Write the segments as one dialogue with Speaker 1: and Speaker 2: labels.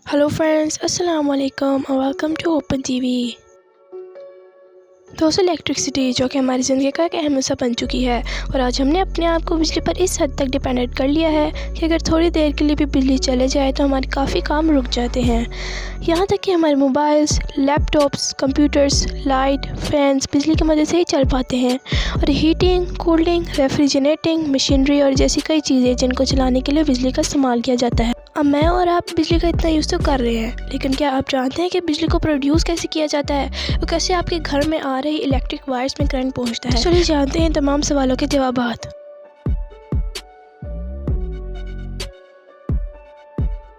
Speaker 1: Hello friends, अस्सलाम वालेकुम और वेलकम टू ओपन टीवी। दोस्तों, इलेक्ट्रिसिटी जो कि हमारी ज़िंदगी का एक अहम हिस्सा बन चुकी है और आज हमने अपने आप को बिजली पर इस हद तक डिपेंडेंट कर लिया है कि अगर थोड़ी देर के लिए भी बिजली चले जाए तो हमारे काफ़ी काम रुक जाते हैं। यहाँ तक कि हमारे mobiles, laptops, computers, light, fans बिजली की मदद से ही चल पाते हैं और हीटिंग, कूलिंग, रेफ्रिजरेटिंग, मशीनरी और जैसी कई चीज़ें जिनको चलाने के लिए बिजली का इस्तेमाल किया जाता है। अब मैं और आप बिजली का इतना यूज़ तो कर रहे हैं, लेकिन क्या आप जानते हैं कि बिजली को प्रोड्यूस कैसे किया जाता है और कैसे आपके घर में आ रही इलेक्ट्रिक वायर्स में करंट पहुंचता है? चलिए जानते हैं तमाम सवालों के जवाब।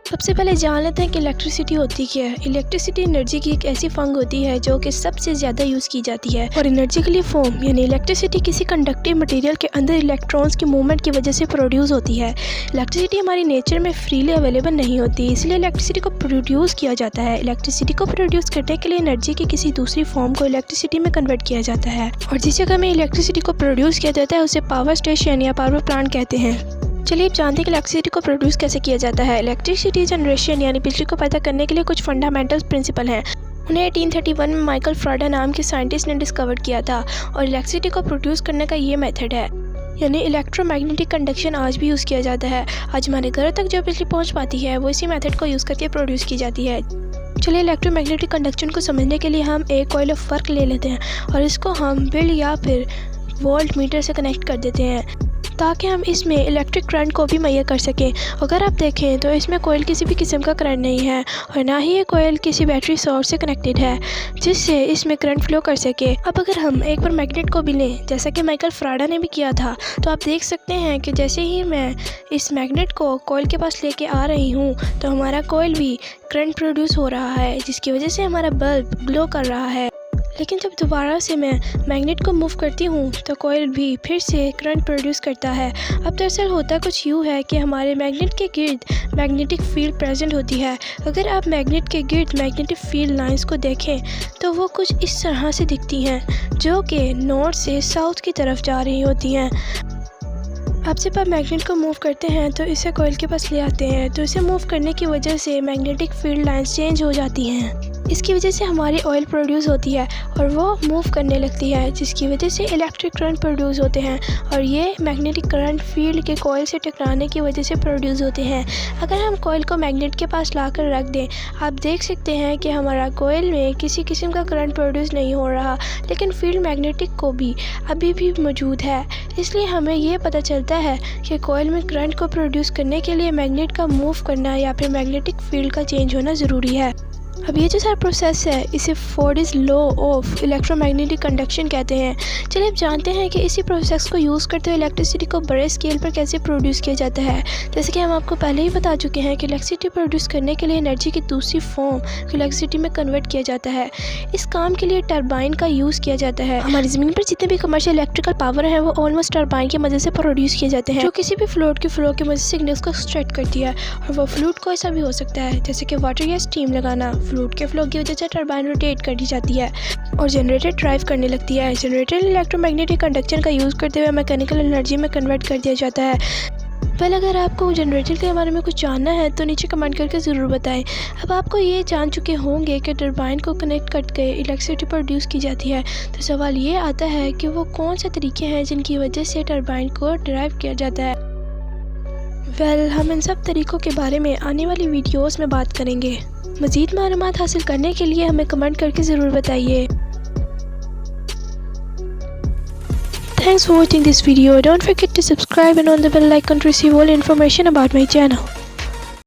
Speaker 1: सबसे पहले जान लेते हैं कि इलेक्ट्रिसिटी होती क्या है। इलेक्ट्रिसिटी एनर्जी की एक ऐसी फंग होती है जो कि सबसे ज़्यादा यूज़ की जाती है और एनर्जिकली फॉर्म यानी इलेक्ट्रिसिटी किसी कंडक्टिव मटेरियल के अंदर इलेक्ट्रॉन्स की मूवमेंट की वजह से प्रोड्यूस होती है। इलेक्ट्रिसिटी हमारी नेचर में फ्रीली अवेलेबल नहीं होती, इसलिए इलेक्ट्रिसिटी को प्रोड्यूस किया जाता है। इलेक्ट्रिसिटी को प्रोड्यूस करने के लिए एनर्जी की किसी दूसरी फॉर्म को इलेक्ट्रिसिटी में कन्वर्ट किया जाता है और जिस जगह में इलेक्ट्रिसिटी को प्रोड्यूस किया जाता है उसे पावर स्टेशन या पावर प्लांट कहते हैं। चलिए अब जानते हैं कि इलेक्ट्रिसिटी को प्रोड्यूस कैसे किया जाता है। इलेक्ट्रिसिटी जनरेशन यानी बिजली को पैदा करने के लिए कुछ फंडामेंटल प्रिंसिपल हैं। उन्हें 1831 में माइकल फ्राडा नाम के साइंटिस्ट ने डिस्कवर किया था और इलेक्ट्रिसिटी को प्रोड्यूस करने का ये मेथड है, यानी इलेक्ट्रोमैग्नेटिक कंडक्शन आज भी यूज़ किया जाता है। आज हमारे घरों तक जो बिजली पहुंच पाती है वो इसी मेथड को यूज़ करके प्रोड्यूस की जाती है। चलिए इलेक्ट्रोमैग्नेटिक कंडक्शन को समझने के लिए हम एक कॉइल ऑफ वर्क ले लेते हैं और इसको हम बिल या फिर वोल्ट मीटर से कनेक्ट कर देते हैं ताकि हम इसमें इलेक्ट्रिक करंट को भी मुहैया कर सकें। अगर आप देखें तो इसमें कोयल किसी भी किस्म का करंट नहीं है और ना ही ये कोयल किसी बैटरी सोर्स से कनेक्टेड है जिससे इसमें करंट फ्लो कर सके। अब अगर हम एक बार मैग्नेट को भी लें जैसा कि माइकल फ्राडा ने भी किया था, तो आप देख सकते हैं कि जैसे ही मैं इस मैग्नेट को कोयल के पास लेके आ रही हूँ तो हमारा कोयल भी करंट प्रोड्यूस हो रहा है जिसकी वजह से हमारा बल्ब ग्लो कर रहा है। लेकिन जब दोबारा से मैं मैग्नेट को मूव करती हूँ तो कोयल भी फिर से करंट प्रोड्यूस करता है। अब दरअसल होता कुछ यूँ है कि हमारे मैग्नेट के गिर्द मैग्नेटिक फील्ड प्रेजेंट होती है। अगर आप मैग्नेट के गिर्द मैग्नेटिक फील्ड लाइंस को देखें तो वो कुछ इस तरह से दिखती हैं जो कि नॉर्थ से साउथ की तरफ जा रही होती हैं। अब जब आप मैग्नेट को मूव करते हैं तो इसे कोयल के पास ले आते हैं तो इसे मूव करने की वजह से मैग्नेटिक फील्ड लाइंस चेंज हो जाती हैं। इसकी वजह से हमारी ऑयल प्रोड्यूस होती है और वो मूव करने लगती है जिसकी वजह से इलेक्ट्रिक करंट प्रोड्यूस होते हैं और ये मैग्नेटिक करंट फील्ड के कोयल से टकराने की वजह से प्रोड्यूस होते हैं। अगर हम कोयल को मैग्नेट के पास लाकर रख दें, आप देख सकते हैं कि हमारा कोयल में किसी किस्म का करंट प्रोड्यूस नहीं हो रहा, लेकिन फील्ड मैग्नेटिक को भी अभी भी मौजूद है। इसलिए हमें ये पता चलता है कि कोयल में करंट को प्रोड्यूस करने के लिए मैग्नेट का मूव करना या फिर मैग्नेटिक फील्ड का चेंज होना ज़रूरी है। अब ये जो सारा प्रोसेस है इसे Fords law of electromagnetic conduction कहते हैं। चलिए अब जानते हैं कि इसी प्रोसेस को यूज़ करते हुए इलेक्ट्रिसिटी को बड़े स्केल पर कैसे प्रोड्यूस किया जाता है। जैसे कि हम आपको पहले ही बता चुके हैं कि इलेक्ट्रिसिटी प्रोड्यूस करने के लिए एनर्जी की दूसरी फॉर्म को इलेक्ट्रिसिटी में कन्वर्ट किया जाता है। इस काम के लिए टरबाइन का यूज़ किया जाता है। हमारी ज़मीन पर जितने भी कमर्शियल इलेक्ट्रिकल पावर है वो ऑलमोस्ट टरबाइन की मदद से प्रोड्यूस किए जाते हैं, जो किसी भी फ्लूइड की फ्लो की मदद से सिग्नल्स को एक्सट्रैक्ट करती है। और वो फ्लूइड को ऐसा भी हो सकता है जैसे कि वाटर या स्टीम लगाना। फ्लूइड के फ्लो की वजह से टरबाइन रोटेट कर दी जाती है और जनरेटर ड्राइव करने लगती है। जनरेटर इलेक्ट्रोमैग्नेटिक कंडक्शन का यूज़ करते हुए मैकेनिकल एनर्जी में कन्वर्ट कर दिया जाता है। पहले अगर आपको जनरेटर के बारे में कुछ जानना है तो नीचे कमेंट करके ज़रूर बताएं। अब आपको ये जान चुके होंगे कि टरबाइन को कनेक्ट करके इलेक्ट्रिसिटी प्रोड्यूस की जाती है, तो सवाल ये आता है कि वो कौन से तरीके हैं जिनकी वजह से टरबाइन को ड्राइव किया जाता है। हम इन सब तरीक़ों के बारे में आने वाली वीडियोस में बात करेंगे। मज़ीद मालूमात हासिल करने के लिए हमें कमेंट करके ज़रूर बताइए। Thanks for watching this video. Don't forget to subscribe and on the bell icon to receive all information about my channel.